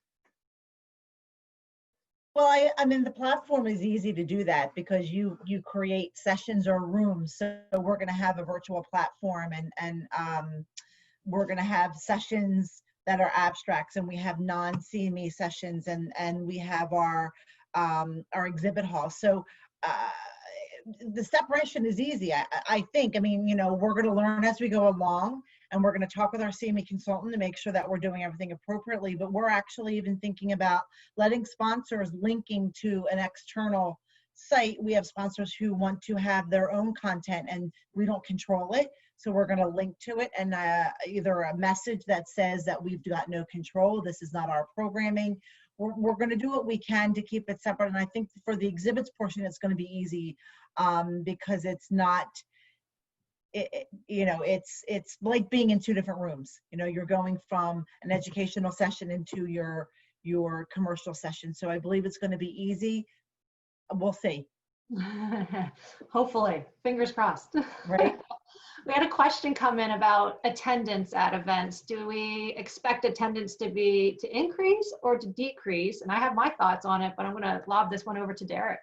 Well, I mean, the platform is easy to do that because you create sessions or rooms. So we're going to have a virtual platform, and we're going to have sessions that are abstracts, and we have non-CME sessions, and we have our exhibit hall. So the separation is easy, I think. I mean, you know, we're going to learn as we go along, and we're going to talk with our CME consultant to make sure that we're doing everything appropriately. But we're actually even thinking about letting sponsors linking to an external site. We have sponsors who want to have their own content, and we don't control it. So we're going to link to it, and either a message that says that we've got no control, this is not our programming. We're going to do what we can to keep it separate. And I think for the exhibits portion, it's going to be easy because it's not, you know, it's like being in two different rooms. You know, you're going from an educational session into your commercial session. So I believe it's going to be easy. We'll see. Hopefully, fingers crossed. Right. We had a question come in about attendance at events. Do we expect attendance to increase or to decrease? And I have my thoughts on it, but I'm going to lob this one over to Derek.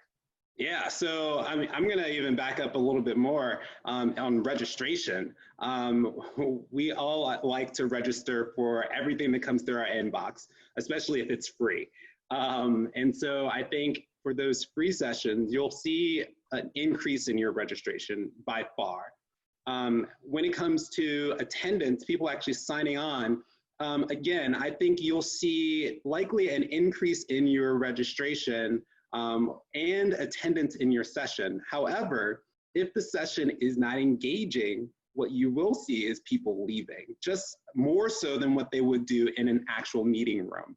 Yeah, so I'm going to even back up a little bit more on registration. We all like to register for everything that comes through our inbox, especially if it's free. And so I think for those free sessions, you'll see an increase in your registration by far. When it comes to attendance, people actually signing on, again, I think you'll see likely an increase in your registration and attendance in your session. However, if the session is not engaging, what you will see is people leaving, just more so than what they would do in an actual meeting room.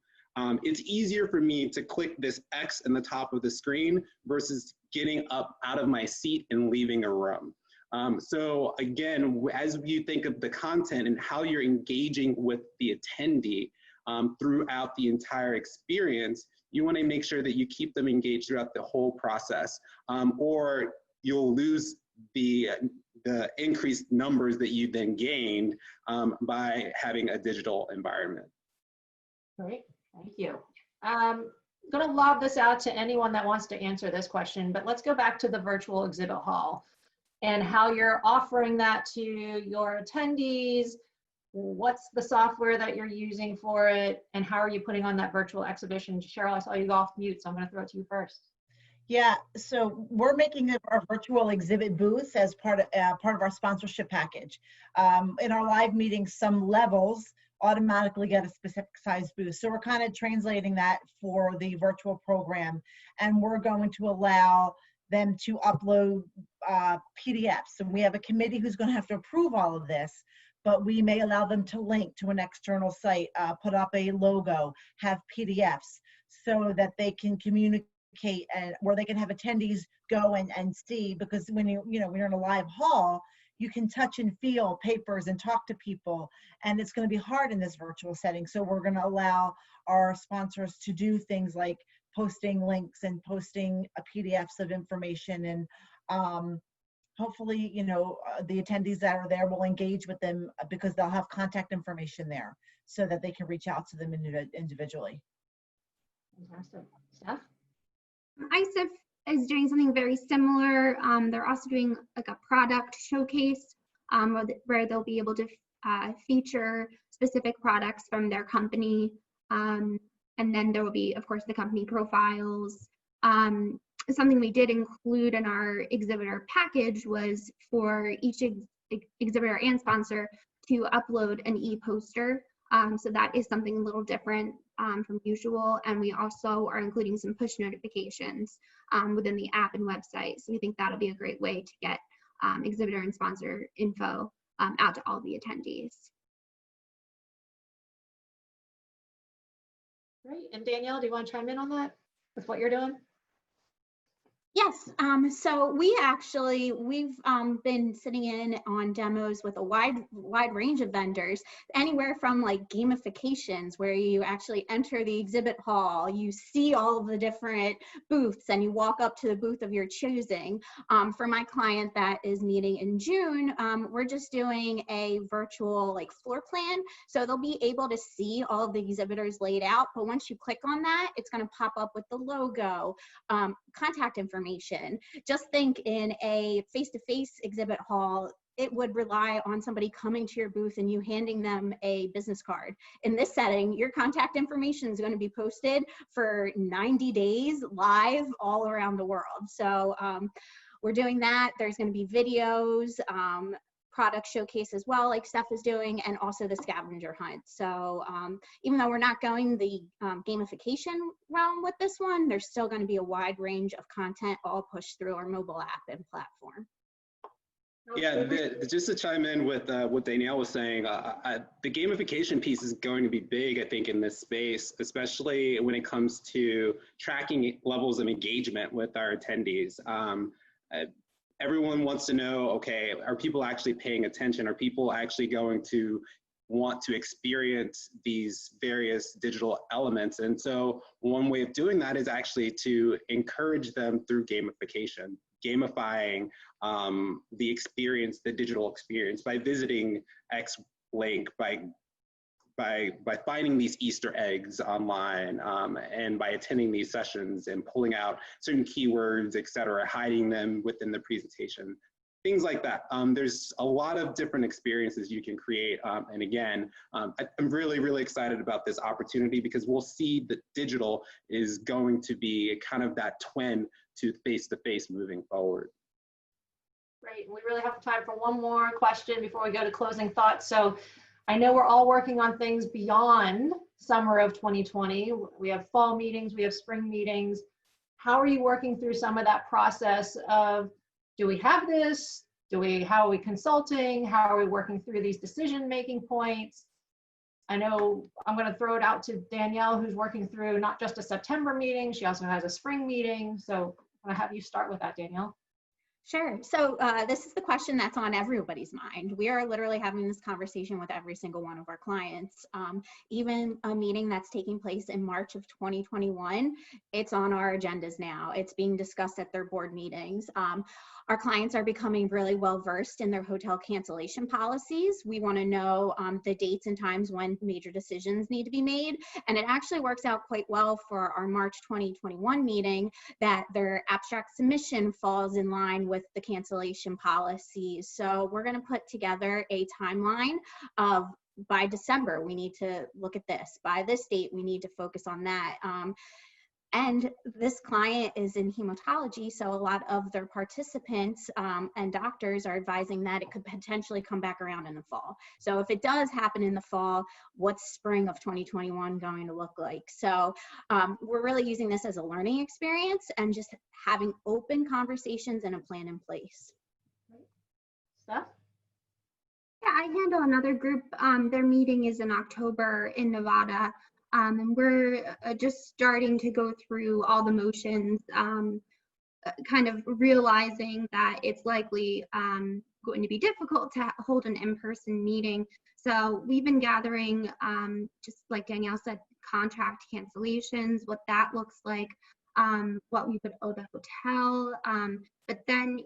It's easier for me to click this X in the top of the screen versus getting up out of my seat and leaving a room. So again, as you think of the content and how you're engaging with the attendee throughout the entire experience, you want to make sure that you keep them engaged throughout the whole process, or you'll lose the increased numbers that you then gained by having a digital environment. Great, thank you. I'm going to lob this out to anyone that wants to answer this question, but let's go back to the virtual exhibit hall and how you're offering that to your attendees. What's the software that you're using for it, and how are you putting on that virtual exhibition? Cheryl, I saw you go off mute, so I'm going to throw it to you first. Yeah, so we're making our virtual exhibit booth as part of our sponsorship package. In our live meetings, some levels automatically get a specific size booth. So we're kind of translating that for the virtual program, and we're going to allow them to upload PDFs. And we have a committee who's going to have to approve all of this, but we may allow them to link to an external site, put up a logo, have PDFs. so that they can communicate and where they can have attendees go and see, because when when you're in a live hall, you can touch and feel papers and talk to people, and it's going to be hard in this virtual setting. So we're going to allow our sponsors to do things like posting links and posting PDFs of information, and hopefully, the attendees that are there will engage with them because they'll have contact information there so that they can reach out to them individually. Fantastic. Steph? ISIF is doing something very similar. They're also doing like a product showcase where they'll be able to feature specific products from their company. And then there will be, of course, the company profiles. Something we did include in our exhibitor package was for each exhibitor and sponsor to upload an e-poster. So that is something a little different from usual. And we also are including some push notifications within the app and website. So we think that'll be a great way to get exhibitor and sponsor info out to all the attendees. Great. And Danielle, do you want to chime in on that with what you're doing? Yes, so we've been sitting in on demos with a wide range of vendors, anywhere from like gamifications where you actually enter the exhibit hall, you see all of the different booths and you walk up to the booth of your choosing. For my client that is meeting in June, we're just doing a virtual like floor plan. So they'll be able to see all of the exhibitors laid out, but once you click on that, it's gonna pop up with the logo, contact information. Just think in a face-to-face exhibit hall, it would rely on somebody coming to your booth and you handing them a business card. In this setting, your contact information is going to be posted for 90 days live all around the world. So we're doing that. There's going to be videos, product showcase as well, like Steph is doing, and also the scavenger hunt. So even though we're not going the gamification realm with this one, there's still going to be a wide range of content all pushed through our mobile app and platform. Yeah, just to chime in with what Danielle was saying, the gamification piece is going to be big, I think, in this space, especially when it comes to tracking levels of engagement with our attendees. Everyone wants to know, okay, are people actually paying attention? Are people actually going to want to experience these various digital elements? And so one way of doing that is actually to encourage them through gamification, gamifying the experience, the digital experience, by visiting X link, by finding these Easter eggs online, and by attending these sessions and pulling out certain keywords, et cetera, hiding them within the presentation, things like that. There's a lot of different experiences you can create. And again, I'm really, really excited about this opportunity because we'll see that digital is going to be kind of that twin to face-to-face moving forward. Great. We really have time for one more question before we go to closing thoughts. So I know we're all working on things beyond summer of 2020. We have fall meetings, we have spring meetings. How are you working through some of that process of, do we have this? How are we consulting? How are we working through these decision-making points? I know I'm going to throw it out to Danielle, who's working through not just a September meeting, she also has a spring meeting. So I'm going to have you start with that, Danielle. Sure. So this is the question that's on everybody's mind. We are literally having this conversation with every single one of our clients. Even a meeting that's taking place in March of 2021, it's on our agendas now. It's being discussed at their board meetings. Our clients are becoming really well versed in their hotel cancellation policies. We want to know the dates and times when major decisions need to be made. And it actually works out quite well for our March 2021 meeting that their abstract submission falls in line with the cancellation policies. So we're going to put together a timeline of, by December, we need to look at this. By this date, we need to focus on that. And this client is in hematology, so a lot of their participants and doctors are advising that it could potentially come back around in the fall. So if it does happen in the fall, what's spring of 2021 going to look like? So we're really using this as a learning experience and just having open conversations and a plan in place. Steph? Yeah, I handle another group. Their meeting is in October in Nevada. And we're just starting to go through all the motions, kind of realizing that it's likely going to be difficult to hold an in-person meeting. So we've been gathering, just like Danielle said, contract cancellations, what that looks like, what we would owe the hotel. But then,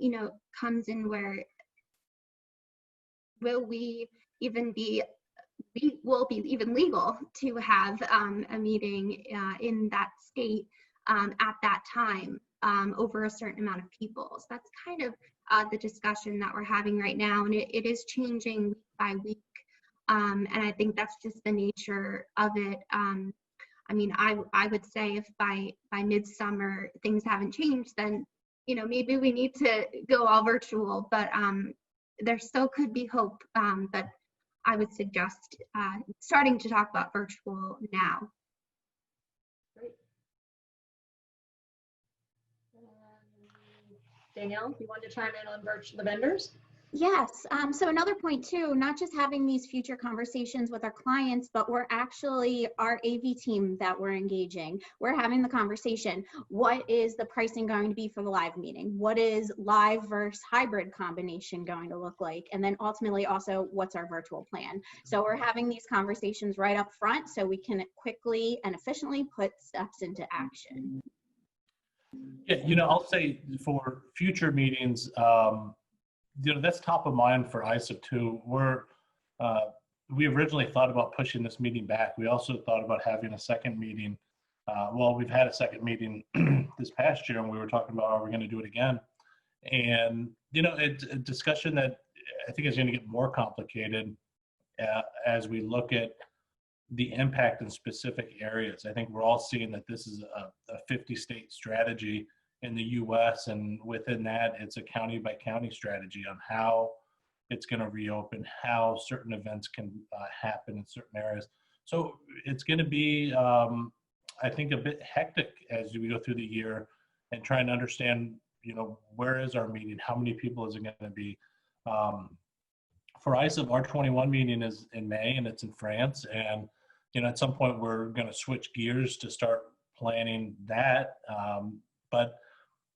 comes in where will we even be will be even legal to have a meeting in that state at that time over a certain amount of people. So that's kind of the discussion that we're having right now, and it is changing week by week. And I think that's just the nature of it. I mean, I would say if by midsummer things haven't changed, then maybe we need to go all virtual. But there still could be hope. But I would suggest starting to talk about virtual now. Great. Danielle, you want to chime in on the vendors? Yes. So another point too, not just having these future conversations with our clients, but we're actually our AV team that we're engaging. We're having the conversation. What is the pricing going to be for the live meeting? What is live versus hybrid combination going to look like? And then ultimately also, what's our virtual plan? So we're having these conversations right up front so we can quickly and efficiently put steps into action. Yeah, I'll say for future meetings, that's top of mind for ISIP too. We originally thought about pushing this meeting back. We also thought about having a second meeting. We've had a second meeting this past year, and we were talking about, are we going to do it again? And, it's a discussion that I think is going to get more complicated as we look at the impact in specific areas. I think we're all seeing that this is a 50-state strategy in the US, and within that, it's a county by county strategy on how it's going to reopen, how certain events can happen in certain areas. So it's going to be, I think, a bit hectic as we go through the year and trying to understand, where is our meeting? How many people is it going to be? For ISIP, our 21 meeting is in May, and it's in France. And, at some point, we're going to switch gears to start planning that. But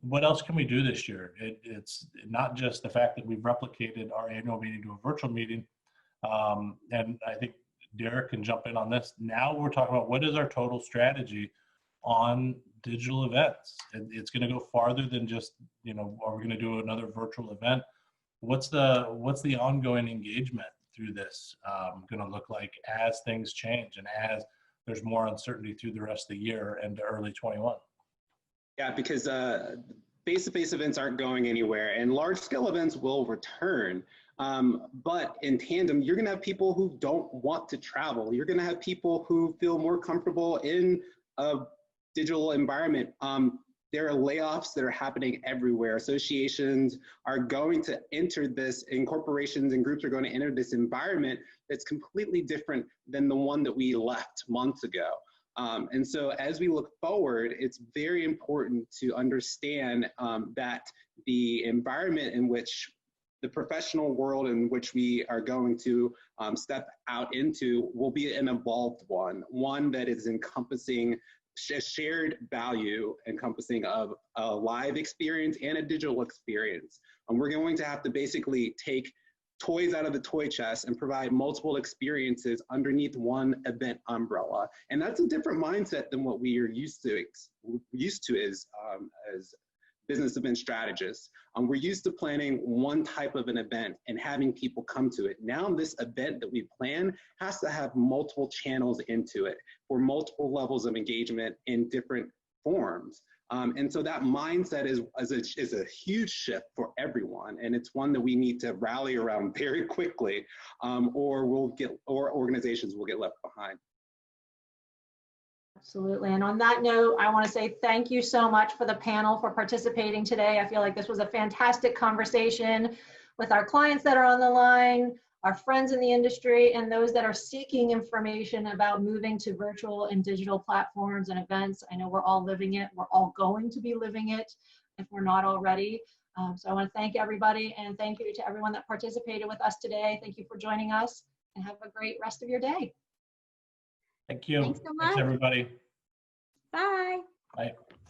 what else can we do this year? It's not just the fact that we've replicated our annual meeting to a virtual meeting. And I think Derek can jump in on this. Now we're talking about what is our total strategy on digital events. It's going to go farther than just, are we going to do another virtual event? What's the ongoing engagement through this going to look like as things change and as there's more uncertainty through the rest of the year and early 21? Yeah, because face-to-face events aren't going anywhere, and large-scale events will return. But in tandem, you're going to have people who don't want to travel. You're going to have people who feel more comfortable in a digital environment. There are layoffs that are happening everywhere. Associations are going to enter this, and corporations and groups are going to enter this environment that's completely different than the one that we left months ago. And so as we look forward, it's very important to understand that the environment in which the professional world in which we are going to step out into will be an evolved one that is encompassing shared value, encompassing of a live experience and a digital experience. And we're going to have to basically take toys out of the toy chest and provide multiple experiences underneath one event umbrella. And that's a different mindset than what we are used to as business event strategists. We're used to planning one type of an event and having people come to it. Now this event that we plan has to have multiple channels into it for multiple levels of engagement in different forms. And so that mindset is a huge shift for everyone, and it's one that we need to rally around very quickly, or organizations will get left behind. Absolutely. And on that note, I want to say thank you so much for the panel for participating today. I feel like this was a fantastic conversation with our clients that are on the line, our friends in the industry, and those that are seeking information about moving to virtual and digital platforms and events. I know we're all living it. We're all going to be living it if we're not already. So I want to thank everybody, and thank you to everyone that participated with us today. Thank you for joining us, and have a great rest of your day. Thank you. Thanks so Thanks, much. everybody. Bye. Bye.